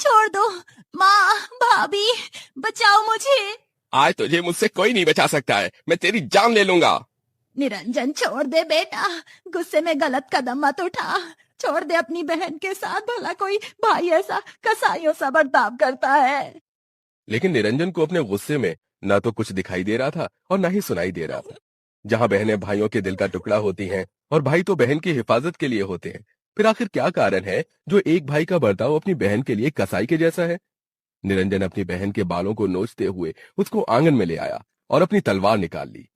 छोड़ दो। माँ, भाभी, बचाओ मुझे। आज तुझे मुझसे कोई नहीं बचा सकता है, मैं तेरी जान ले लूंगा। निरंजन छोड़ दे बेटा, गुस्से में गलत कदम मत उठा। छोड़ दे अपनी बहन के साथ, भला कोई भाई ऐसा कसाईयों सा बर्ताव करता है। लेकिन निरंजन को अपने गुस्से में ना तो कुछ दिखाई दे रहा था और ना ही सुनाई दे रहा था। जहां बहनें भाइयों के दिल का टुकड़ा होती हैं और भाई तो बहन की हिफाजत के लिए होते हैं, फिर आखिर क्या कारण है जो एक भाई का बर्ताव अपनी बहन के लिए कसाई के जैसा है। निरंजन अपनी बहन के बालों को नोचते हुए उसको आंगन में ले आया और अपनी तलवार निकाल ली।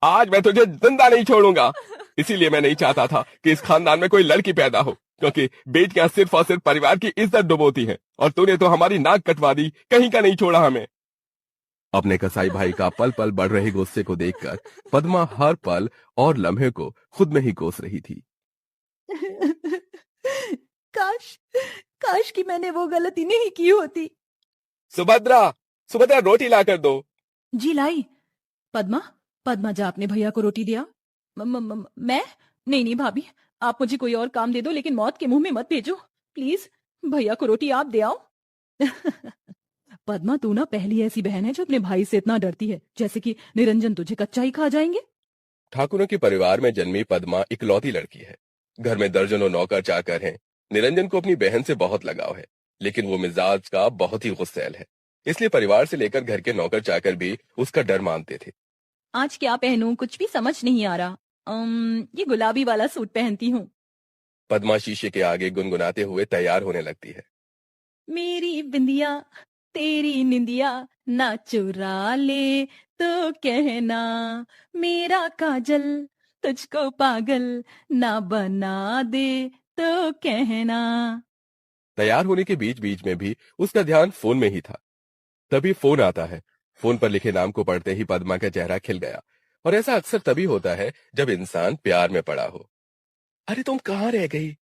आज मैं तुझे जिंदा नहीं छोड़ूंगा। इसीलिए मैं नहीं चाहता था कि इस खानदान में कोई लड़की पैदा हो, क्योंकि बेटियां सिर्फ और सिर्फ परिवार की इज्जत डुबोती हैं, और तूने तो हमारी नाक कटवा दी, कहीं का नहीं छोड़ा हमें। अपने कसाई भाई का पल पल बढ़ रहे गुस्से को देखकर पद्मा हर पल और लम्हे को खुद में ही कोस रही थी। काश काश कि मैंने वो गलती नहीं की होती। सुभद्रा, सुभद्रा, रोटी ला कर दो। जी लाई। पद्मा, पद्मा जा अपने भैया को रोटी दिया। मैं नहीं भाभी, आप मुझे कोई और काम दे दो, लेकिन मौत के मुंह में मत भेजो प्लीज। भैया को रोटी आप दे आओ। पद्मा, तू ना पहली ऐसी बहन है जो अपने भाई से इतना डरती है, जैसे कि निरंजन तुझे कच्चा ही खा जाएंगे। ठाकुरों के परिवार में जन्मी पद्मा इकलौती लड़की है। घर में दर्जनों नौकर चाकर हैं। निरंजन को अपनी बहन से बहुत लगाव है, लेकिन वो मिजाज का बहुत ही गुस्सैल है। इसलिए परिवार से लेकर घर के नौकर चाकर भी उसका डर मानते थे। आज क्या पहनूं, कुछ भी समझ नहीं आ रहा। ये गुलाबी वाला सूट पहनती हूँ। पद्मा शीशे के आगे गुनगुनाते हुए तैयार होने लगती है। मेरी बिंदिया तेरी निंदिया ना चुरा ले तो कहना, मेरा काजल तुझको पागल ना बना दे तो कहना। तैयार होने के बीच बीच में भी उसका ध्यान फोन में ही था। तभी फोन आता है। फोन पर लिखे नाम को पढ़ते ही पद्मा का चेहरा खिल गया, और ऐसा अक्सर तभी होता है जब इंसान प्यार में पड़ा हो। अरे तुम कहाँ रह गई?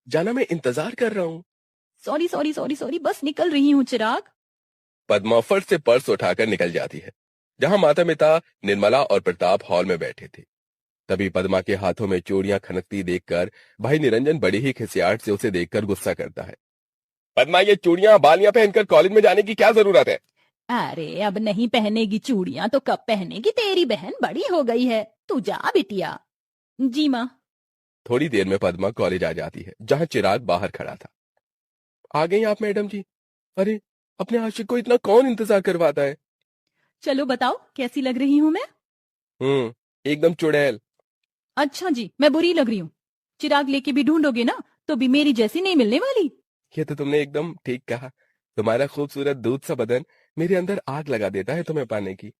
जाना, मैं इंतजार कर रहा हूँ। सॉरी सॉरी सॉरी सॉरी, बस निकल रही हूँ चिराग। पद्मा फट से पर्स उठाकर निकल जाती है। जहां माता पिता निर्मला और प्रताप हॉल में बैठे थे, तभी पद्मा के हाथों में चूड़ियां खनकती देखकर भाई निरंजन बड़ी ही खिसियाहट से उसे देखकर गुस्सा करता है। पद्मा, ये चूड़ियां बालियां पहनकर कॉलेज में जाने की क्या जरूरत है? अरे अब नहीं पहनेगी चूड़ियां तो कब पहनेगी? तेरी बहन बड़ी हो गई है, तू जा बिटिया। जी माँ। थोड़ी देर में पद्मा कॉलेज आ जाती है, जहां चिराग बाहर खड़ा था। आ गई आप मैडम जी? अरे, अपने आशिक को इतना कौन इंतजार करवाता है? चलो बताओ कैसी लग रही हूँ मैं? एकदम चुड़ैल। अच्छा जी, मैं बुरी लग रही हूँ? चिराग लेके भी ढूंढोगे ना तो भी मेरी जैसी नहीं मिलने वाली। ये तो तुमने एकदम ठीक कहा। तुम्हारा खूबसूरत दूध सा बदन मेरे अंदर आग लगा देता है तुम्हें पाने की।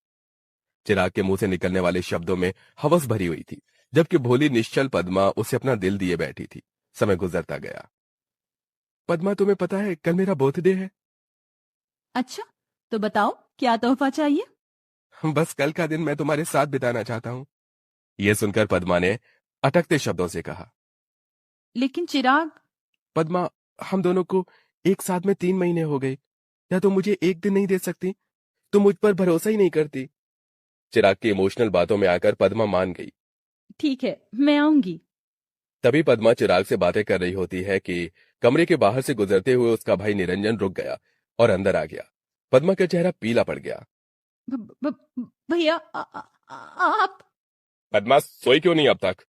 चिराग के मुंह से निकलने वाले शब्दों में हवस भरी हुई थी, जबकि भोली निश्चल पद्मा उसे अपना दिल दिए बैठी थी। समय गुजरता गया। पद्मा, तुम्हें पता है कल मेरा बर्थडे है? अच्छा, तो बताओ क्या तोहफा चाहिए? बस कल का दिन मैं तुम्हारे साथ बिताना चाहता हूँ। यह सुनकर पद्मा ने अटकते शब्दों से कहा। लेकिन चिराग। पद्मा, हम दोनों को एक साथ में 3 महीने हो गए। क्या तुम मुझे एक दिन नहीं दे सकती? तुम मुझ पर भरोसा ही नहीं करती। चिराग की इमोशनल बातों में आकर पद्मा मान गई। ठीक है, मैं आऊंगी। तभी पद्मा चिराग से बातें कर रही होती है कि कमरे के बाहर से गुजरते हुए उसका भाई निरंजन रुक गया और अंदर आ गया। पद्मा का चेहरा पीला पड़ गया। भैया, आप। पद्मा, सोई क्यों नहीं अब तक?